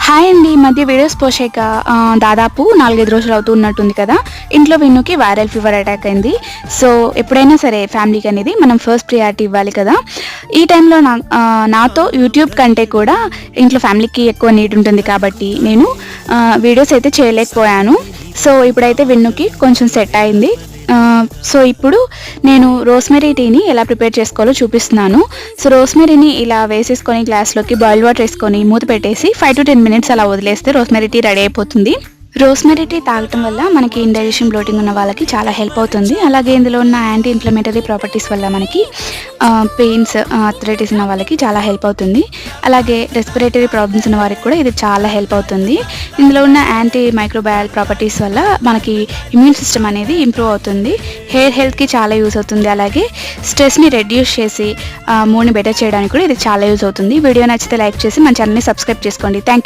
Hi అండి. ఈ మధ్య వీడియోస్ పోసాక దాదాపు 4-5 రోజులు అవుతున్నట్టుంది కదా. ఇంట్లో విన్నుకి వైరల్ ఫీవర్ అటాక్ అయింది. సో ఎప్పుడైనా సరే ఫ్యామిలీకి అనేది మనం ఫస్ట్ ప్రియారిటీ ఇవ్వాలి కదా. ఈ టైంలో నాతో యూట్యూబ్ కంటే కూడా ఇంట్లో ఫ్యామిలీకి ఎక్కువ నీడ్ ఉంటుంది కాబట్టి నేను వీడియోస్ అయితే చేయలేకపోయాను. సో ఇప్పుడైతే విన్నుకి కొంచెం సెట్ అయింది. సో ఇప్పుడు నేను రోస్మెరీ టీని ఎలా ప్రిపేర్ చేసుకోవాలో చూపిస్తున్నాను. సో రోస్మెరీని ఇలా వేసేసుకొని గ్లాస్లోకి బాయిల్ వాటర్ వేసుకొని మూత పెట్టేసి 5 to 10 minutes అలా వదిలేస్తే రోస్మెరీ టీ రెడీ అయిపోతుంది. రోస్మెరీ టీ తాగటం వల్ల మనకి ఇండైజెషన్ బ్లోటింగ్ ఉన్న వాళ్ళకి చాలా హెల్ప్ అవుతుంది. అలాగే ఇందులో ఉన్న యాంటీ ఇన్ఫ్లమేటరీ ప్రాపర్టీస్ వల్ల మనకి పెయిన్స్ ఆర్థరైటిస్ ఉన్న వాళ్ళకి చాలా హెల్ప్ అవుతుంది. అలాగే రెస్పిరేటరీ ప్రాబ్లమ్స్ ఉన్న వారికి కూడా ఇది చాలా హెల్ప్ అవుతుంది. ఇందులో ఉన్న యాంటీ మైక్రోబయాల్ ప్రాపర్టీస్ వల్ల మనకి ఇమ్యూన్ సిస్టమ్ అనేది ఇంప్రూవ్ అవుతుంది. హెయిర్ హెల్త్కి చాలా యూస్ అవుతుంది. అలాగే స్ట్రెస్ని రెడ్యూస్ చేసి మూడ్ని బెటర్ చేయడానికి కూడా ఇది చాలా యూస్ అవుతుంది. వీడియో నచ్చితే లైక్ చేసి మన ఛానల్ని సబ్స్క్రైబ్ చేసుకోండి. Thank you.